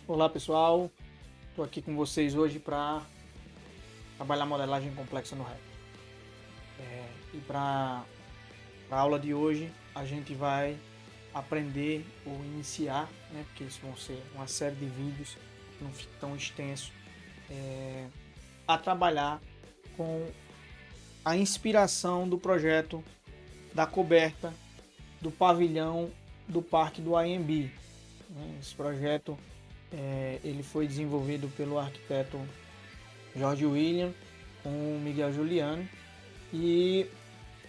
Olá pessoal, estou aqui com vocês hoje para trabalhar modelagem complexa no Revit. E para a aula de hoje a gente vai aprender ou iniciar, né, porque isso vão ser uma série de vídeos, não fica tão extenso, a trabalhar com a inspiração do projeto da coberta do pavilhão do Parque do AMB. Esse projeto ele foi desenvolvido pelo arquiteto Jorge William com o Miguel Giuliani e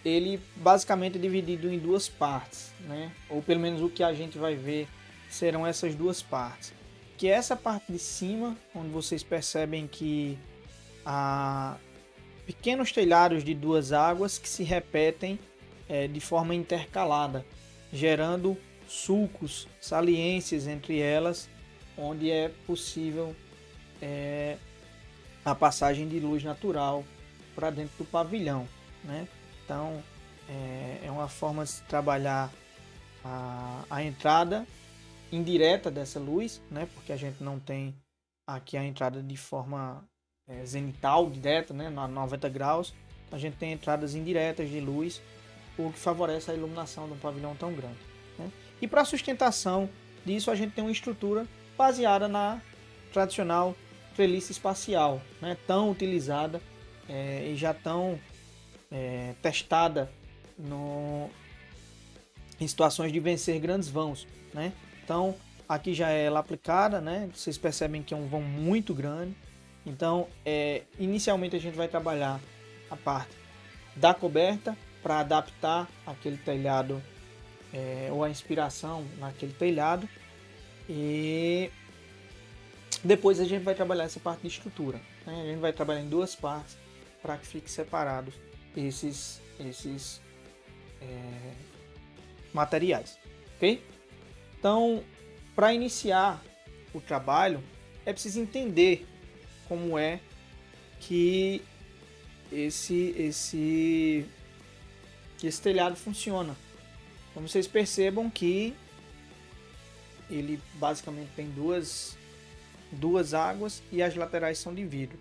ele basicamente é dividido em duas partes, né? Ou pelo menos o que a gente vai ver serão essas duas partes, que é essa parte de cima, onde vocês percebem que há pequenos telhados de duas águas que se repetem de forma intercalada, gerando sulcos, saliências entre elas, onde é possível a passagem de luz natural para dentro do pavilhão, né? Então é uma forma de se trabalhar a entrada indireta dessa luz, né? Porque a gente não tem aqui a entrada de forma zenital direta, né? Na 90 graus, a gente tem entradas indiretas de luz, o que favorece a iluminação de um pavilhão tão grande, né? E para sustentação disso a gente tem uma estrutura baseada na tradicional treliça espacial, né, tão utilizada e já tão testada em situações de vencer grandes vãos, né? Então aqui já é ela aplicada, né? Vocês percebem que é um vão muito grande. Então inicialmente a gente vai trabalhar a parte da coberta para adaptar aquele telhado ou a inspiração naquele telhado, e depois a gente vai trabalhar essa parte de estrutura, né? A gente vai trabalhar em duas partes para que fiquem separados esses materiais, ok? Então, para iniciar o trabalho, é preciso entender como é que esse telhado funciona. Então vocês percebam que ele basicamente tem duas águas e as laterais são de vidro,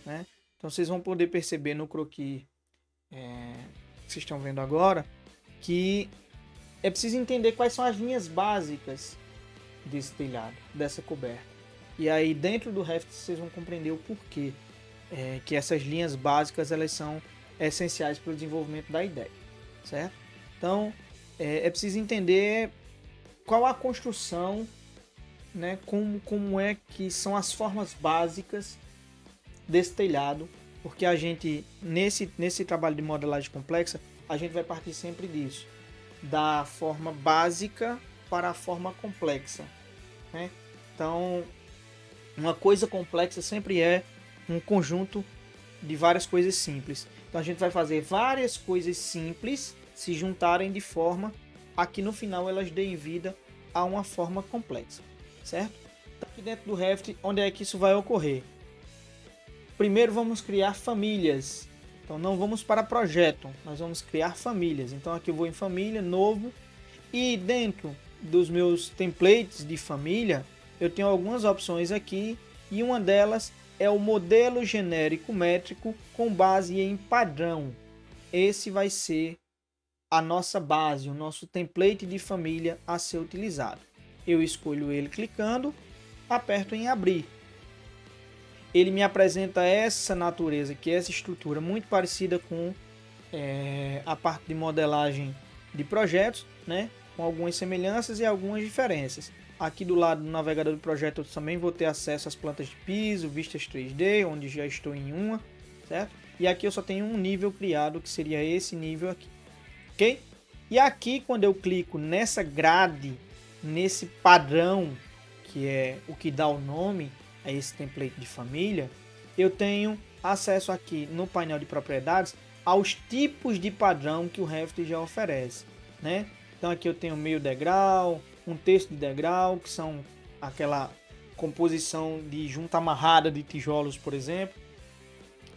né? Então vocês vão poder perceber no croquis que vocês estão vendo agora que é preciso entender quais são as linhas básicas desse telhado, dessa coberta. E aí dentro do Revit vocês vão compreender o porquê que essas linhas básicas elas são essenciais para o desenvolvimento da ideia, certo? Então é preciso entender qual a construção, né, como é que são as formas básicas desse telhado, porque a gente nesse trabalho de modelagem complexa a gente vai partir sempre disso, da forma básica para a forma complexa, né? Então uma coisa complexa sempre é um conjunto de várias coisas simples. Então a gente vai fazer várias coisas simples se juntarem de forma a que no final elas deem vida a uma forma complexa, certo? Então, aqui dentro do Revit, onde é que isso vai ocorrer? Primeiro vamos criar famílias. Então não vamos para projeto, nós vamos criar famílias. Então aqui eu vou em família, novo, e dentro dos meus templates de família eu tenho algumas opções aqui, e uma delas é o modelo genérico métrico com base em padrão. Esse vai ser a nossa base, o nosso template de família a ser utilizado. Eu escolho ele clicando, aperto em abrir. Ele me apresenta essa natureza, que é essa estrutura muito parecida com a parte de modelagem de projetos, né? Com algumas semelhanças e algumas diferenças. Aqui do lado do navegador do projeto eu também vou ter acesso às plantas de piso, vistas 3D, onde já estou em uma, certo? E aqui eu só tenho um nível criado, que seria esse nível aqui. Ok? E aqui quando eu clico nessa grade, nesse padrão, que é o que dá o nome a esse template de família, eu tenho acesso aqui no painel de propriedades aos tipos de padrão que o Revit já oferece, né? Então aqui eu tenho meio degrau, um terço de degrau, que são aquela composição de junta amarrada de tijolos, por exemplo,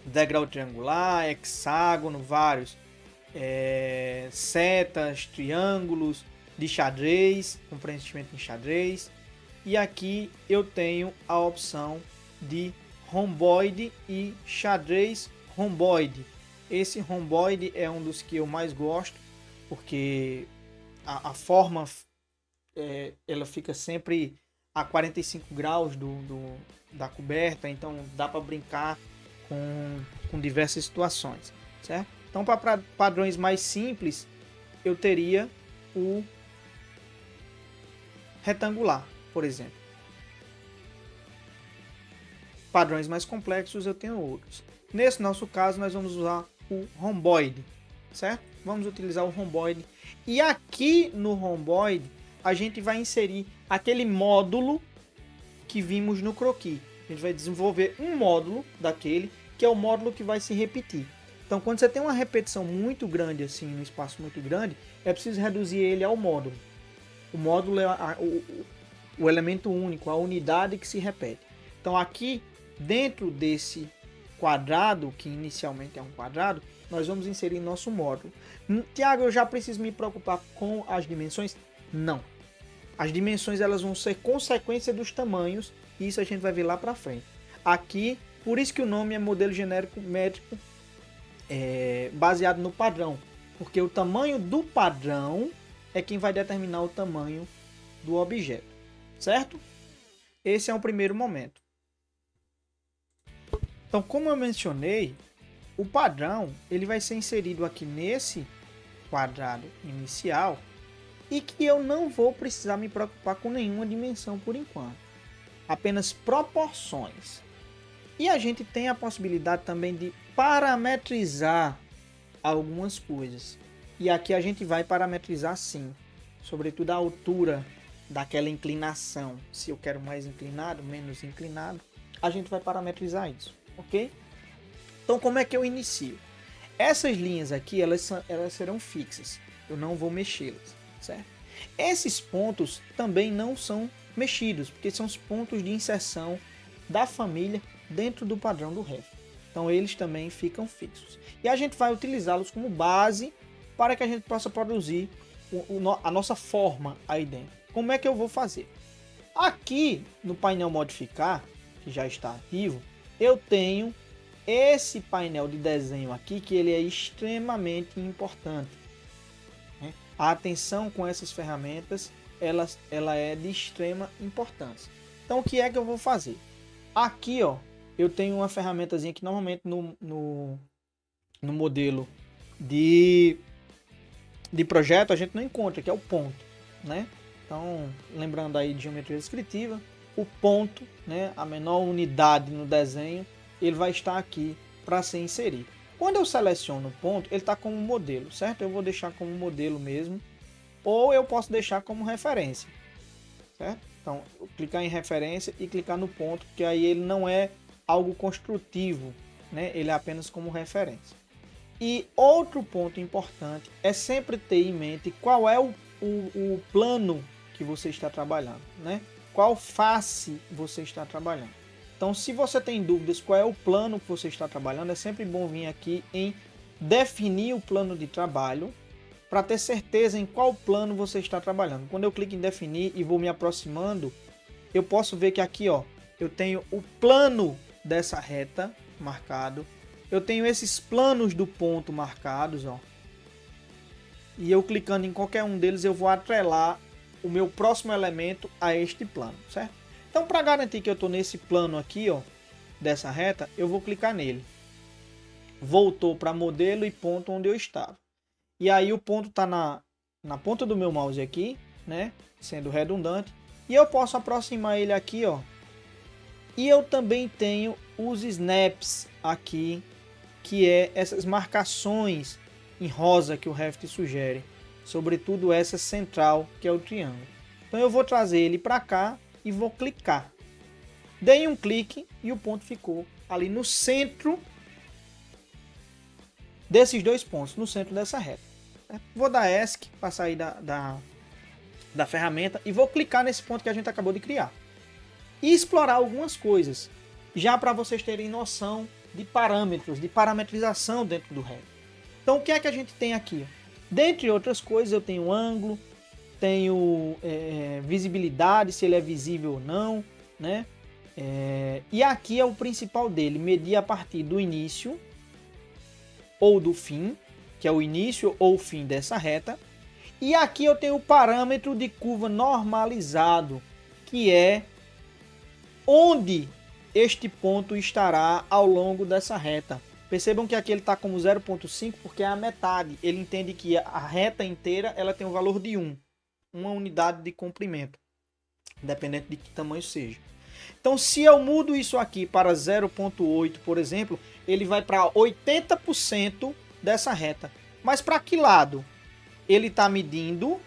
degrau triangular, hexágono, vários, setas, triângulos de xadrez, com preenchimento em xadrez, E aqui eu tenho a opção de romboide e xadrez romboide. Esse romboide é um dos que eu mais gosto, porque a forma ela fica sempre a 45 graus da coberta, então dá para brincar com diversas situações, certo? Então, para padrões mais simples, eu teria o retangular, por exemplo. Padrões mais complexos eu tenho outros. Nesse nosso caso, nós vamos usar o romboide, certo? Vamos utilizar o romboide. E aqui no romboide, a gente vai inserir aquele módulo que vimos no croquis. A gente vai desenvolver um módulo daquele, que é o módulo que vai se repetir. Então, quando você tem uma repetição muito grande, assim, um espaço muito grande, é preciso reduzir ele ao módulo. O módulo é o elemento único, a unidade que se repete. Então, aqui, dentro desse quadrado, que inicialmente é um quadrado, nós vamos inserir nosso módulo. Tiago, eu já preciso me preocupar com as dimensões? Não. As dimensões elas vão ser consequência dos tamanhos, e isso a gente vai ver lá para frente. Aqui, por isso que o nome é modelo genérico métrico baseado no padrão, porque o tamanho do padrão é quem vai determinar o tamanho do objeto, certo? Esse é o primeiro momento. Então, como eu mencionei, o padrão ele vai ser inserido aqui nesse quadrado inicial, e que eu não vou precisar me preocupar com nenhuma dimensão por enquanto, apenas proporções. E a gente tem a possibilidade também de parametrizar algumas coisas. E aqui a gente vai parametrizar sim, sobretudo a altura daquela inclinação. Se eu quero mais inclinado, menos inclinado, a gente vai parametrizar isso, ok? Então, como é que eu inicio? Essas linhas aqui, elas serão fixas. Eu não vou mexê-las, certo? Esses pontos também não são mexidos, porque são os pontos de inserção da família dentro do padrão do Ref. Então, eles também ficam fixos. E a gente vai utilizá-los como base para que a gente possa produzir a nossa forma aí dentro. Como é que eu vou fazer? Aqui no painel modificar, que já está ativo, eu tenho esse painel de desenho aqui, que ele é extremamente importante. A atenção com essas ferramentas, ela é de extrema importância. Então, o que é que eu vou fazer? Aqui, ó, eu tenho uma ferramentazinha que normalmente no modelo de projeto a gente não encontra, que é o ponto, né? Então, lembrando aí de geometria descritiva, o ponto, né, a menor unidade no desenho, ele vai estar aqui para ser inserido. Quando eu seleciono o ponto, ele está como modelo, certo? Eu vou deixar como modelo mesmo, ou eu posso deixar como referência, certo? Então, clicar em referência e clicar no ponto, porque aí ele não é algo construtivo, né? Ele é apenas como referência. E outro ponto importante é sempre ter em mente qual é o plano que você está trabalhando, né? Qual face você está trabalhando. Então, se você tem dúvidas qual é o plano que você está trabalhando, é sempre bom vir aqui em definir o plano de trabalho para ter certeza em qual plano você está trabalhando. Quando eu clico em definir e vou me aproximando, eu posso ver que aqui, ó, eu tenho o plano dessa reta marcado, eu tenho esses planos do ponto marcados, ó, e eu clicando em qualquer um deles eu vou atrelar o meu próximo elemento a este plano, certo? Então, para garantir que eu estou nesse plano aqui, ó, dessa reta, eu vou clicar nele. Voltou para modelo e ponto onde eu estava. E aí o ponto está na ponta do meu mouse aqui, né? Sendo redundante. E eu posso aproximar ele aqui, ó. E eu também tenho os snaps aqui, que é essas marcações em rosa que o Revit sugere. Sobretudo essa central, que é o triângulo. Então eu vou trazer ele para cá e vou clicar. Dei um clique e o ponto ficou ali no centro desses dois pontos, no centro dessa reta. Vou dar ESC para sair da ferramenta e vou clicar nesse ponto que a gente acabou de criar. E explorar algumas coisas, já para vocês terem noção de parâmetros, de parametrização dentro do Revit. Então o que é que a gente tem aqui? Dentre outras coisas, eu tenho ângulo, tenho visibilidade, se ele é visível ou não, né? E aqui é o principal dele, medir a partir do início ou do fim, que é o início ou o fim dessa reta. E aqui eu tenho o parâmetro de curva normalizado, que é onde este ponto estará ao longo dessa reta. Percebam que aqui ele está como 0,5 porque é a metade. Ele entende que a reta inteira ela tem um valor de 1, uma unidade de comprimento, independente de que tamanho seja. Então, se eu mudo isso aqui para 0,8, por exemplo, ele vai para 80% dessa reta. Mas para que lado? Ele está medindo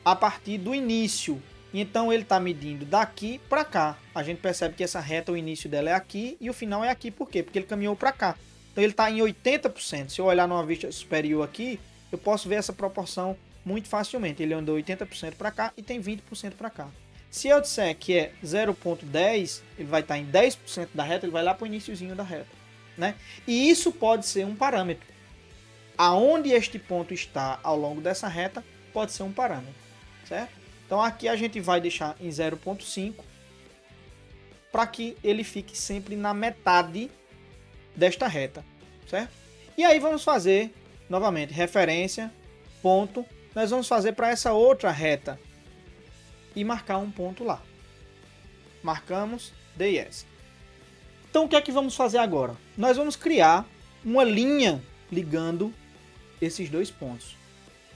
a partir do início. Então, ele está medindo daqui para cá. A gente percebe que essa reta, o início dela é aqui e o final é aqui. Por quê? Porque ele caminhou para cá. Então, ele está em 80%. Se eu olhar numa vista superior aqui, eu posso ver essa proporção muito facilmente. Ele andou 80% para cá e tem 20% para cá. Se eu disser que é 0,10, ele vai estar em 10% da reta, ele vai lá para o iniciozinho da reta, né? E isso pode ser um parâmetro. Aonde este ponto está ao longo dessa reta pode ser um parâmetro, certo? Então aqui a gente vai deixar em 0,5 para que ele fique sempre na metade desta reta, certo? E aí vamos fazer novamente referência, ponto. Nós vamos fazer para essa outra reta e marcar um ponto lá. Marcamos DS. Então o que é que vamos fazer agora? Nós vamos criar uma linha ligando esses dois pontos.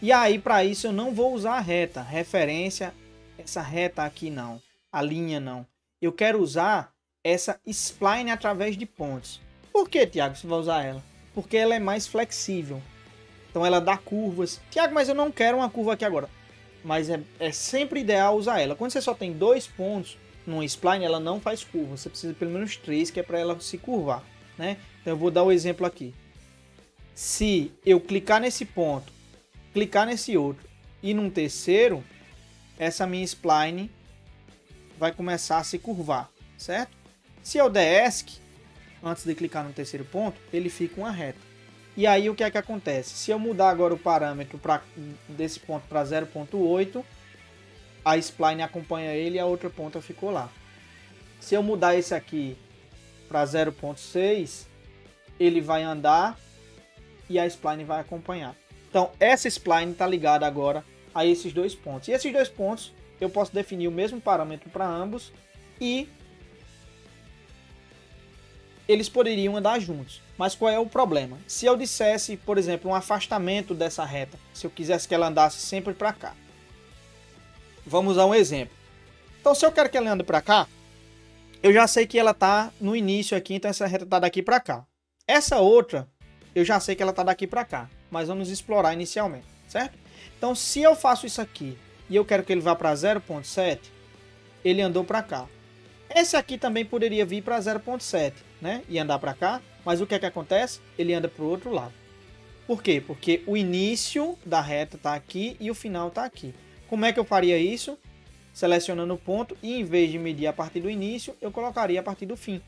E aí para isso eu não vou usar a reta, referência, essa reta aqui não, a linha não. Eu quero usar essa spline através de pontos. Por que, Thiago, você vai usar ela? Porque ela é mais flexível. Então ela dá curvas. Thiago, mas eu não quero uma curva aqui agora. Mas é sempre ideal usar ela. Quando você só tem 2 pontos numa spline, ela não faz curva. Você precisa de pelo menos 3, que é para ela se curvar, né? Então eu vou dar o exemplo aqui. Se eu clicar nesse ponto, clicar nesse outro e num terceiro, essa minha spline vai começar a se curvar, certo? Se eu der ESC, antes de clicar no terceiro ponto, ele fica uma reta. E aí o que é que acontece? Se eu mudar agora o parâmetro desse ponto para 0,8, a spline acompanha ele e a outra ponta ficou lá. Se eu mudar esse aqui para 0,6, ele vai andar e a spline vai acompanhar. Então essa spline está ligada agora a esses dois pontos. E esses dois pontos eu posso definir o mesmo parâmetro para ambos e eles poderiam andar juntos. Mas qual é o problema? Se eu dissesse, por exemplo, um afastamento dessa reta, se eu quisesse que ela andasse sempre para cá. Vamos usar um exemplo. Então, se eu quero que ela ande para cá, eu já sei que ela está no início aqui, então essa reta está daqui para cá. Essa outra, eu já sei que ela está daqui para cá, mas vamos explorar inicialmente, certo? Então, se eu faço isso aqui e eu quero que ele vá para 0,7, ele andou para cá. Esse aqui também poderia vir para 0,7, né? E andar para cá, mas o que é que acontece? Ele anda para o outro lado. Por quê? Porque o início da reta está aqui e o final está aqui. Como é que eu faria isso? Selecionando o ponto e em vez de medir a partir do início, eu colocaria a partir do fim.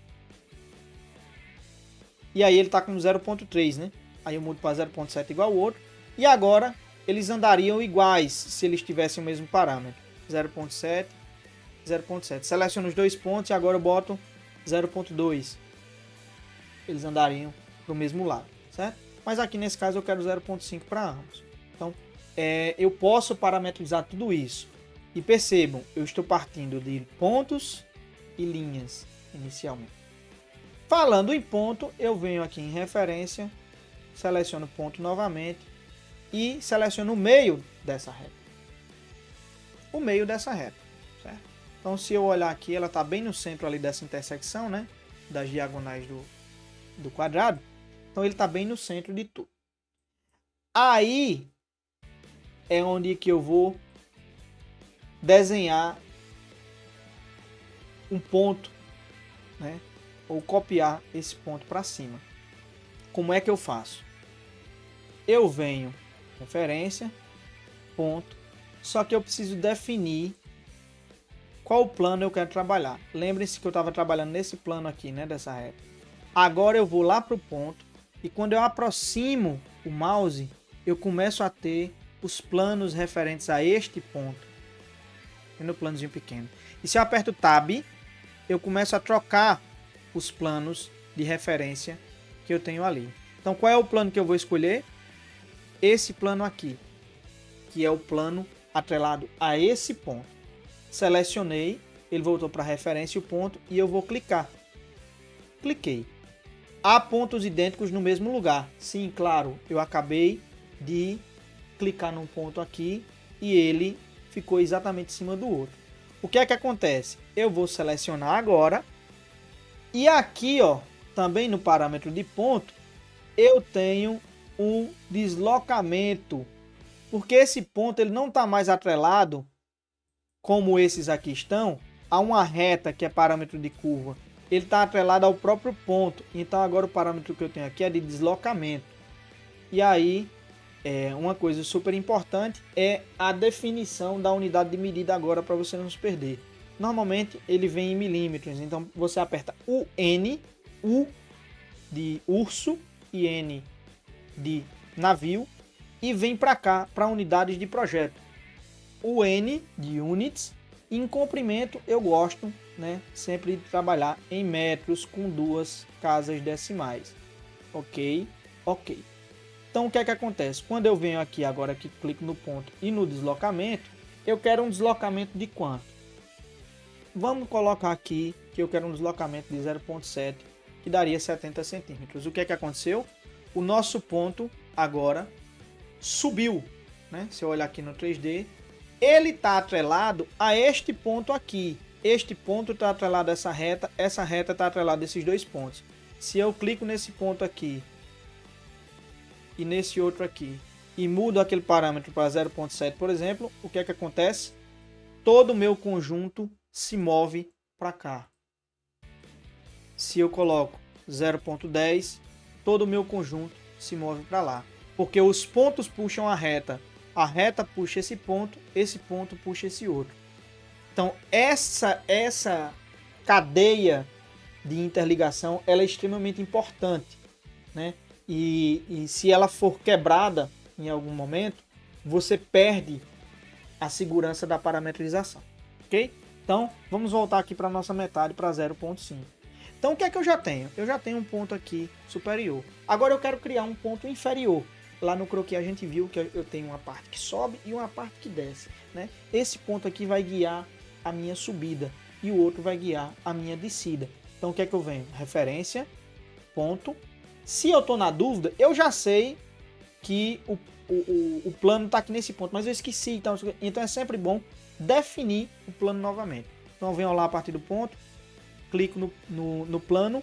E aí ele está com 0,3, né? Aí eu mudo para 0,7 igual ao outro. E agora eles andariam iguais se eles tivessem o mesmo parâmetro. 0,7, 0,7. Seleciono os dois pontos e agora eu boto 0,2. Eles andariam para o mesmo lado, certo? Mas aqui nesse caso eu quero 0,5 para ambos. Então eu posso parametrizar tudo isso. E percebam, eu estou partindo de pontos e linhas inicialmente. Falando em ponto, eu venho aqui em referência, seleciono ponto novamente e seleciono o meio dessa reta. O meio dessa reta, certo? Então se eu olhar aqui, ela está bem no centro ali dessa intersecção, né? Das diagonais do quadrado. Então ele está bem no centro de tudo. Aí é onde que eu vou desenhar um ponto, né? Ou copiar esse ponto para cima. Como é que eu faço? Eu venho referência, ponto, só que eu preciso definir qual plano eu quero trabalhar. Lembrem-se que eu estava trabalhando nesse plano aqui, né, dessa reta. Agora eu vou lá para o ponto e quando eu aproximo o mouse, eu começo a ter os planos referentes a este ponto. E no planozinho pequeno. E se eu aperto Tab, eu começo a trocar os planos de referência que eu tenho ali. Então, qual é o plano que eu vou escolher? Esse plano aqui, que é o plano atrelado a esse ponto. Selecionei, ele voltou para a referência e o ponto, e eu vou clicar. Cliquei. Há pontos idênticos no mesmo lugar. Sim, claro, eu acabei de clicar num ponto aqui e ele ficou exatamente em cima do outro. O que é que acontece? Eu vou selecionar agora e aqui, ó, também no parâmetro de ponto, eu tenho um deslocamento, porque esse ponto ele não está mais atrelado, como esses aqui estão, a uma reta que é parâmetro de curva. Ele está atrelado ao próprio ponto. Então agora o parâmetro que eu tenho aqui é de deslocamento. E aí, uma coisa super importante é a definição da unidade de medida agora para você não se perder. Normalmente ele vem em milímetros, então você aperta o N, U de urso e N de navio, e vem para cá, para unidades de projeto. O N de units, e em comprimento eu gosto, né, sempre de trabalhar em metros com 2 casas decimais. Ok. Então o que é que acontece? Quando eu venho aqui agora que clico no ponto e no deslocamento, eu quero um deslocamento de quanto? Vamos colocar aqui que eu quero um deslocamento de 0,7, que daria 70 centímetros. O que é que aconteceu? O nosso ponto agora subiu, né? Se eu olhar aqui no 3D, ele está atrelado a este ponto aqui. Este ponto está atrelado a essa reta está atrelada a esses dois pontos. Se eu clico nesse ponto aqui e nesse outro aqui e mudo aquele parâmetro para 0,7, por exemplo, o que é que acontece? Todo o meu conjunto se move para cá. Se eu coloco 0,10, todo o meu conjunto se move para lá. Porque os pontos puxam a reta puxa esse ponto puxa esse outro. Então essa cadeia de interligação ela é extremamente importante, né? E se ela for quebrada em algum momento, você perde a segurança da parametrização, ok? Então vamos voltar aqui para a nossa metade, para 0,5. Então o que é que eu já tenho? Eu já tenho um ponto aqui superior. Agora eu quero criar um ponto inferior. Lá no croquis a gente viu que eu tenho uma parte que sobe e uma parte que desce, né? Esse ponto aqui vai guiar a minha subida e o outro vai guiar a minha descida. Então o que é que eu venho? Referência, ponto. Se eu estou na dúvida, eu já sei que o plano está aqui nesse ponto, mas eu esqueci. Então é sempre bom definir o plano novamente. Então eu venho lá a partir do ponto, clico no plano,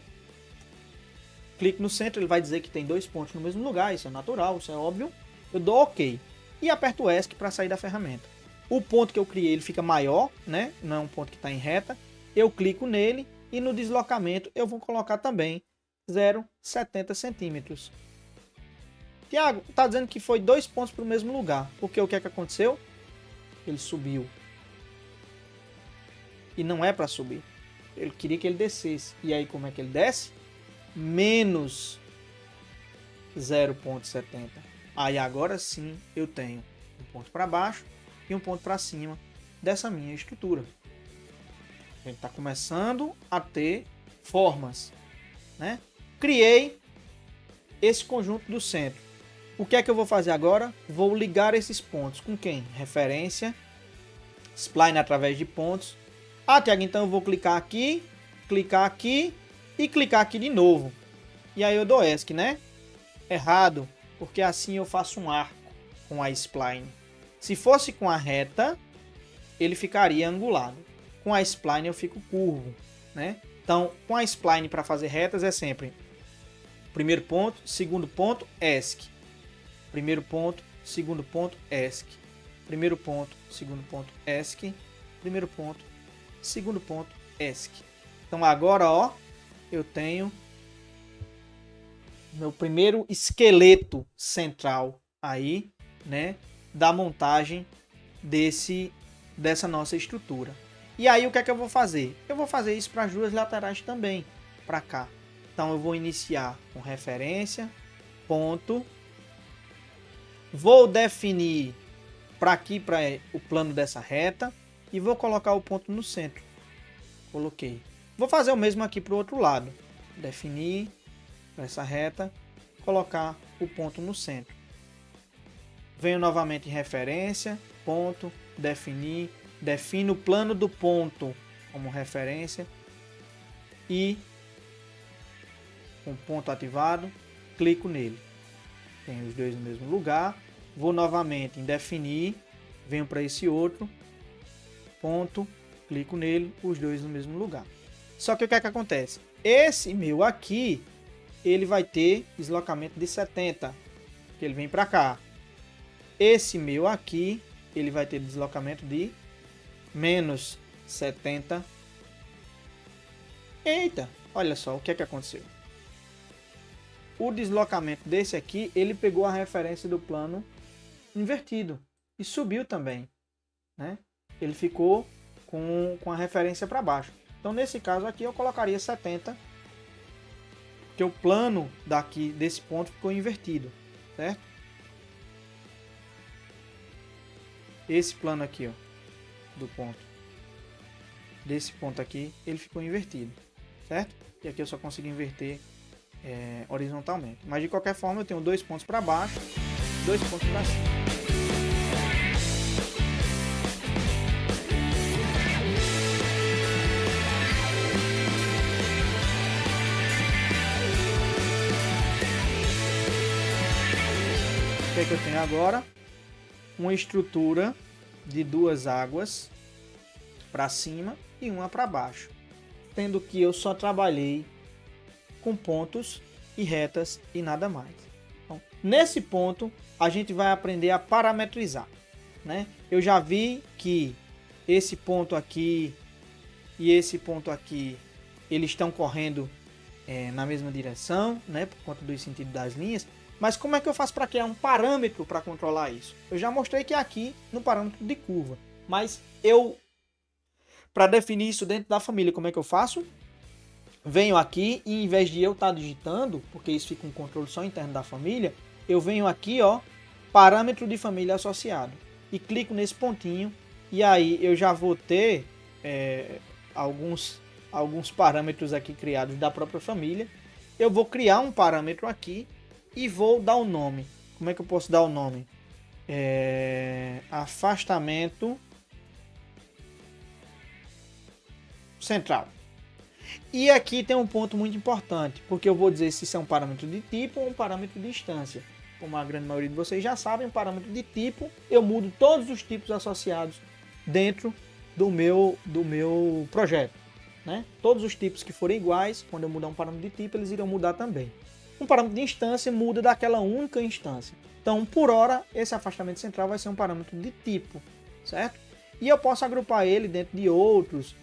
clico no centro, ele vai dizer que tem 2 pontos no mesmo lugar, isso é natural, isso é óbvio. Eu dou OK e aperto o ESC para sair da ferramenta. O ponto que eu criei ele fica maior, né? Não é um ponto que está em reta. Eu clico nele e no deslocamento eu vou colocar também 0,70 centímetros. Tiago, está dizendo que foi 2 pontos para o mesmo lugar, porque o que é que aconteceu? Ele subiu. E não é para subir. Ele queria que ele descesse. E aí como é que ele desce? Menos 0,70. Aí agora sim eu tenho um ponto para baixo e um ponto para cima dessa minha estrutura. A gente está começando a ter formas, né? Criei esse conjunto do centro. O que é que eu vou fazer agora? Vou ligar esses pontos com quem? Referência, spline através de pontos. Ah, Tiago, então eu vou clicar aqui e clicar aqui de novo. E aí eu dou ESC, né? Errado, porque assim eu faço um arco com a spline. Se fosse com a reta, ele ficaria angulado. Com a spline eu fico curvo, né? Então, com a spline para fazer retas é sempre primeiro ponto, segundo ponto, ESC. Primeiro ponto, segundo ponto, ESC. Primeiro ponto, segundo ponto, ESC. Primeiro ponto, segundo ponto, ESC. Então agora, ó, eu tenho meu primeiro esqueleto central aí, né, da montagem dessa nossa estrutura. E aí o que é que eu vou fazer? Eu vou fazer isso para as duas laterais também, para cá. Então eu vou iniciar com referência, ponto. Vou definir para aqui, para o plano dessa reta, e vou colocar o ponto no centro. Coloquei. Vou fazer o mesmo aqui para o outro lado. Definir para essa reta, colocar o ponto no centro. Venho novamente em referência, ponto, definir, defino o plano do ponto como referência e com o ponto ativado, clico nele. Tenho os dois no mesmo lugar. Vou novamente em definir, venho para esse outro, ponto, clico nele, os dois no mesmo lugar. Só que o que é que acontece? Esse meu aqui, ele vai ter deslocamento de 70, que ele vem para cá. Esse meu aqui, ele vai ter deslocamento de menos 70. Eita, olha só o que é que aconteceu. O deslocamento desse aqui, ele pegou a referência do plano invertido e subiu também, né? Ele ficou com a referência para baixo. Então, nesse caso aqui, eu colocaria 70, porque o plano daqui desse ponto ficou invertido, certo? Esse plano aqui, ó, do ponto, desse ponto aqui, ele ficou invertido, certo? E aqui eu só consigo inverter horizontalmente. Mas de qualquer forma, eu tenho 2 pontos para baixo, 2 pontos para cima. O que é que eu tenho agora? Uma estrutura de 2 águas para cima e uma para baixo, tendo que eu só trabalhei com pontos e retas e nada mais. Então, nesse ponto a gente vai aprender a parametrizar, né? Eu já vi que esse ponto aqui e esse ponto aqui, eles estão correndo na mesma direção, né? Por conta do sentido das linhas. Mas como é que eu faço para criar um parâmetro para controlar isso? Eu já mostrei que é aqui no parâmetro de curva. Mas para definir isso dentro da família, como é que eu faço? Venho aqui e em vez de eu estar digitando, porque isso fica um controle só interno da família, eu venho aqui, ó, parâmetro de família associado. E clico nesse pontinho e aí eu já vou ter alguns parâmetros aqui criados da própria família. Eu vou criar um parâmetro aqui e vou dar o nome. Como é que eu posso dar o nome? Afastamento central. E aqui tem um ponto muito importante, porque eu vou dizer se isso é um parâmetro de tipo ou um parâmetro de distância. Como a grande maioria de vocês já sabem, um parâmetro de tipo, eu mudo todos os tipos associados dentro do meu projeto, né? Todos os tipos que forem iguais, quando eu mudar um parâmetro de tipo, eles irão mudar também. Um parâmetro de instância muda daquela única instância. Então, por hora, esse afastamento central vai ser um parâmetro de tipo, certo? E eu posso agrupar ele dentro de outros,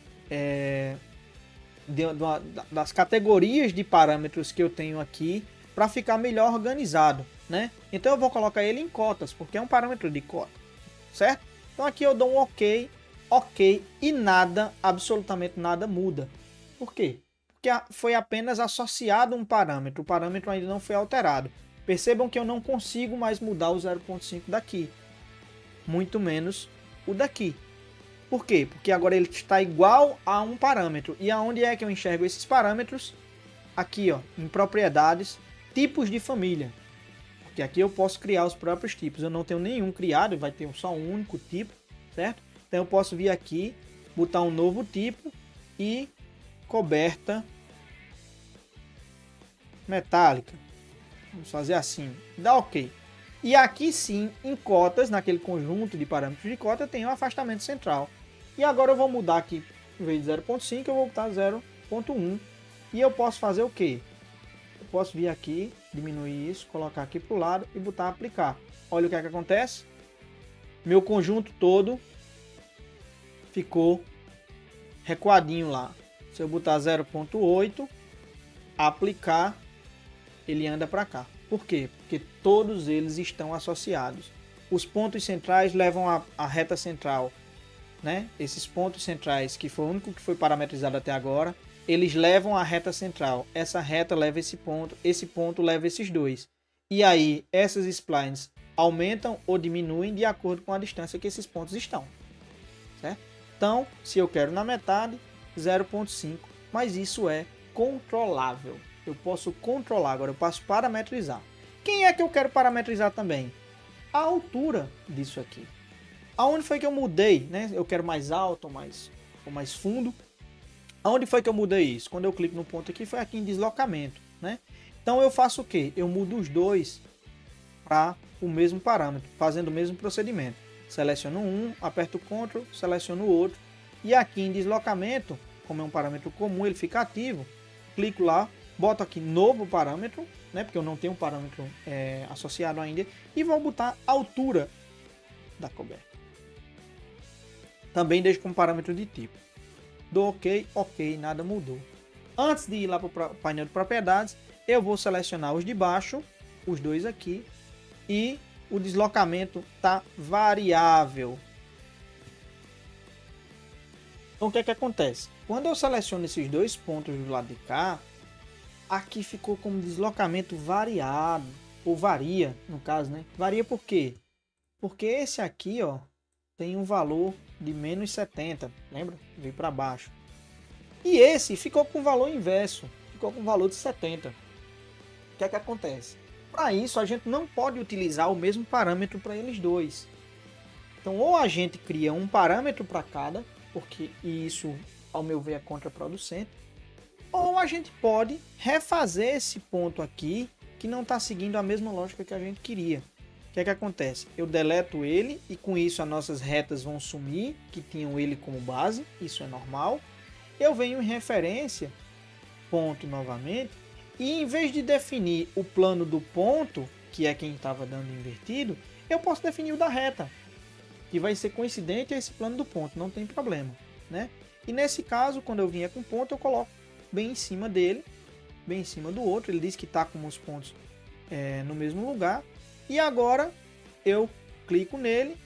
das categorias de parâmetros que eu tenho aqui, para ficar melhor organizado, né? Então, eu vou colocar ele em cotas, porque é um parâmetro de cota, certo? Então, aqui eu dou um OK, e nada, absolutamente nada muda. Por quê? Porque foi apenas associado um parâmetro, o parâmetro ainda não foi alterado. Percebam que eu não consigo mais mudar o 0.5 daqui, muito menos o daqui. Por quê? Porque agora ele está igual a um parâmetro. E aonde é que eu enxergo esses parâmetros? Aqui, ó, em propriedades, tipos de família. Porque aqui eu posso criar os próprios tipos. Eu não tenho nenhum criado, vai ter só um único tipo, certo? Então eu posso vir aqui, botar um novo tipo e coberta metálica. Vamos fazer assim, dá OK. E aqui sim, em cotas, naquele conjunto de parâmetros de cota, tem o afastamento central. E agora eu vou mudar aqui, em vez de 0.5, eu vou botar 0.1. E eu posso fazer o quê? Eu posso vir aqui, diminuir isso, colocar aqui para o lado e botar aplicar. Olha o que é que acontece. Meu conjunto todo ficou recuadinho lá. Se eu botar 0.8, aplicar, ele anda para cá. Por quê? Porque todos eles estão associados. Os pontos centrais levam a reta central, né? Esses pontos centrais, que foi o único que foi parametrizado até agora, eles levam a reta central. Essa reta leva esse ponto leva esses dois. E aí, essas splines aumentam ou diminuem de acordo com a distância que esses pontos estão, certo? Então, se eu quero na metade, 0,5, mas isso é controlável. Eu posso controlar, agora eu posso parametrizar. Quem é que eu quero parametrizar também? A altura disso aqui. Aonde foi que eu mudei, né? Eu quero mais alto ou mais fundo. Aonde foi que eu mudei isso? Quando eu clico no ponto aqui, foi aqui em deslocamento, né? Então eu faço o quê? Eu mudo os dois para o mesmo parâmetro, fazendo o mesmo procedimento. Seleciono um, aperto Ctrl, seleciono o outro. E aqui em deslocamento, como é um parâmetro comum, ele fica ativo. Clico lá, boto aqui novo parâmetro, né? Porque eu não tenho um parâmetro associado ainda. E vou botar altura da coberta. Também deixo como parâmetro de tipo. Dou OK, OK, nada mudou. Antes de ir lá para o painel de propriedades, eu vou selecionar os de baixo, os dois aqui, e o deslocamento está variável. Então o que é que acontece? Quando eu seleciono esses dois pontos do lado de cá, aqui ficou como deslocamento variado, ou varia, no caso, né? Varia por quê? Porque esse aqui, ó, tem um valor de menos 70, lembra? Veio para baixo. E esse ficou com o valor inverso, ficou com o valor de 70. O que é que acontece? Para isso, a gente não pode utilizar o mesmo parâmetro para eles dois. Então, ou a gente cria um parâmetro para cada, porque isso, ao meu ver, é contraproducente, ou a gente pode refazer esse ponto aqui, que não está seguindo a mesma lógica que a gente queria. O que é que acontece? Eu deleto ele e com isso as nossas retas vão sumir, que tinham ele como base, isso é normal. Eu venho em referência, ponto novamente, e em vez de definir o plano do ponto, que é quem estava dando invertido, eu posso definir o da reta, que vai ser coincidente a esse plano do ponto, não tem problema, né? E nesse caso, quando eu vier com ponto, eu coloco bem em cima dele, bem em cima do outro, ele diz que está com os pontos no mesmo lugar, e agora eu clico nele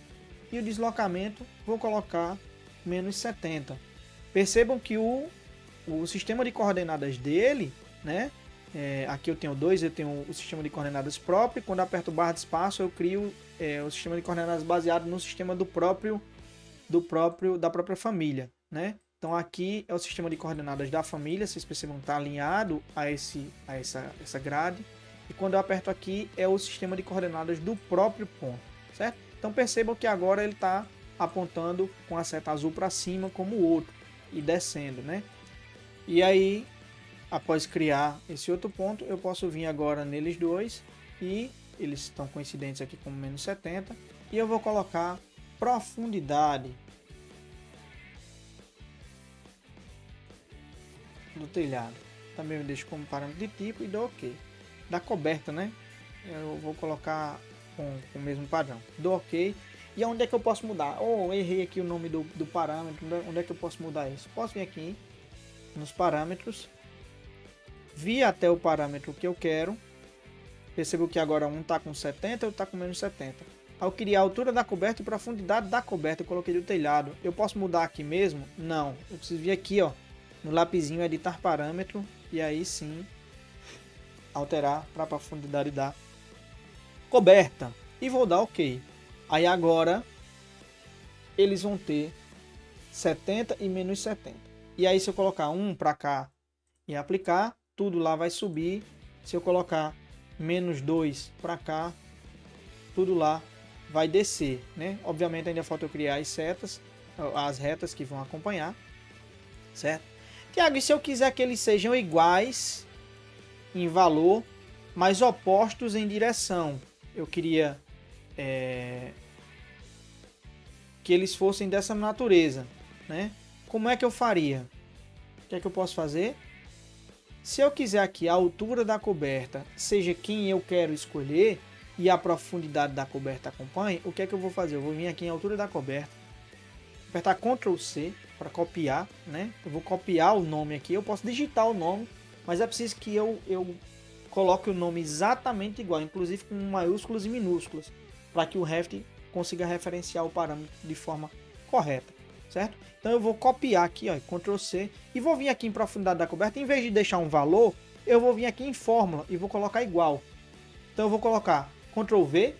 e o deslocamento vou colocar menos 70. Percebam que o sistema de coordenadas dele, né? Aqui eu tenho dois, eu tenho o sistema de coordenadas próprio. Quando eu aperto barra de espaço, eu crio o sistema de coordenadas baseado no sistema da própria família, né? Então aqui é o sistema de coordenadas da família, vocês percebam que está alinhado a essa grade. E quando eu aperto aqui é o sistema de coordenadas do próprio ponto, certo? Então percebam que agora ele está apontando com a seta azul para cima como o outro e descendo, né? E aí, após criar esse outro ponto, eu posso vir agora neles dois e eles estão coincidentes aqui como menos 70 e eu vou colocar profundidade do telhado. Também eu deixo como parâmetro de tipo e dou OK. Da coberta, né? Eu vou colocar com o mesmo padrão. Dou OK. E onde é que eu posso mudar? Errei aqui o nome do parâmetro. Onde é que eu posso mudar isso? Posso vir aqui nos parâmetros, vir até o parâmetro que eu quero. Percebo que agora um está com 70 e outro está com menos 70. Ao criar a altura da coberta e profundidade da coberta, eu coloquei do telhado. Eu posso mudar aqui mesmo? Não. Eu preciso vir aqui, ó, no lapisinho editar parâmetro e aí sim alterar para a profundidade da coberta. E vou dar OK. Aí agora eles vão ter 70 e menos 70. E aí se eu colocar um para cá e aplicar, tudo lá vai subir. Se eu colocar menos 2 para cá, tudo lá vai descer, né? Obviamente ainda falta eu criar as setas, as retas que vão acompanhar, certo? Tiago, e se eu quiser que eles sejam iguais em valor, mas opostos em direção? Eu queria que eles fossem dessa natureza, né? Como é que eu faria? O que é que eu posso fazer? Se eu quiser aqui a altura da coberta seja quem eu quero escolher e a profundidade da coberta acompanhe, o que é que eu vou fazer? Eu vou vir aqui em altura da coberta, apertar Ctrl C para copiar, né? Eu vou copiar o nome aqui, eu posso digitar o nome, mas é preciso que eu coloque o nome exatamente igual, inclusive com maiúsculas e minúsculas, para que o Revit consiga referenciar o parâmetro de forma correta, certo? Então eu vou copiar aqui, ó, Ctrl C, e vou vir aqui em profundidade da coberta, em vez de deixar um valor, eu vou vir aqui em fórmula e vou colocar igual. Então eu vou colocar Ctrl V,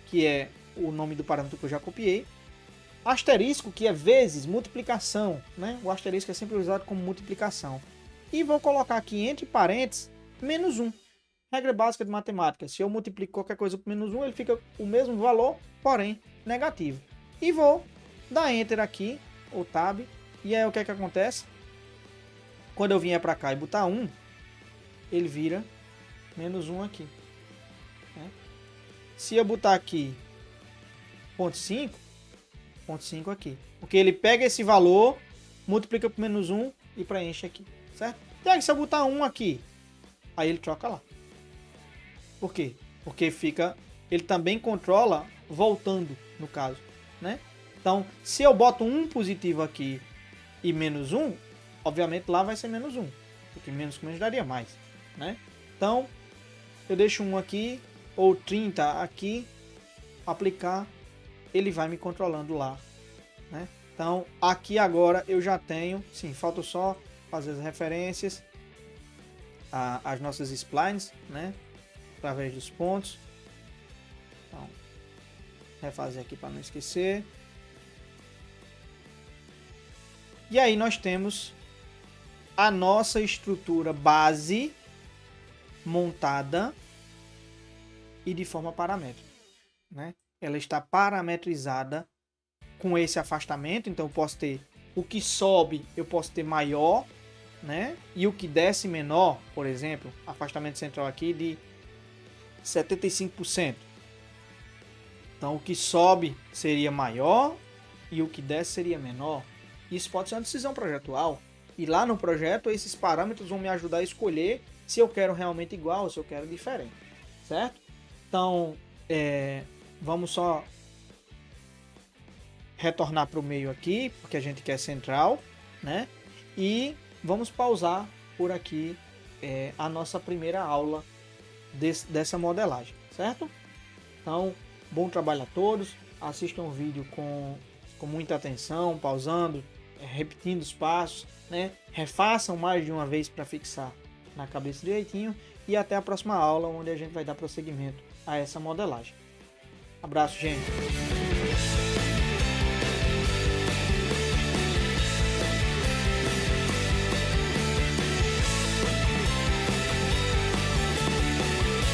que é o nome do parâmetro que eu já copiei. Asterisco, que é vezes, multiplicação, né? O asterisco é sempre usado como multiplicação. E vou colocar aqui entre parênteses, menos 1. Regra básica de matemática. Se eu multiplico qualquer coisa por menos 1, ele fica o mesmo valor, porém negativo. E vou dar Enter aqui, ou Tab. E aí o que é que acontece? Quando eu vier para cá e botar 1, ele vira menos 1 aqui. Né? Se eu botar aqui 0,5, 0,5 aqui. Porque ele pega esse valor, multiplica por menos 1 e preenche aqui. Certo? E aí se eu botar 1 aqui, aí ele troca lá. Por quê? Porque ele também controla voltando, no caso. Né? Então, se eu boto um positivo aqui e menos 1, obviamente lá vai ser menos 1. Porque menos com menos daria mais. Né? Então, eu deixo 1 aqui, ou 30 aqui, aplicar, ele vai me controlando lá. Né? Então, aqui agora eu já tenho, sim, falta só fazer as referências às nossas splines, né? Através dos pontos. Então, refazer aqui para não esquecer. E aí nós temos a nossa estrutura base montada e de forma paramétrica, né? Ela está parametrizada com esse afastamento, então eu posso ter o que sobe, eu posso ter maior, né? E o que desce menor, por exemplo, afastamento central aqui de 75%. Então o que sobe seria maior e o que desce seria menor. Isso pode ser uma decisão projetual. E lá no projeto esses parâmetros vão me ajudar a escolher se eu quero realmente igual ou se eu quero diferente. Certo? Então vamos só retornar para o meio aqui, porque a gente quer central, né? E vamos pausar por aqui a nossa primeira aula dessa modelagem, certo? Então, bom trabalho a todos, assistam o vídeo com muita atenção, pausando, repetindo os passos, né? Refaçam mais de uma vez para fixar na cabeça direitinho e até a próxima aula, onde a gente vai dar prosseguimento a essa modelagem. Abraço, gente!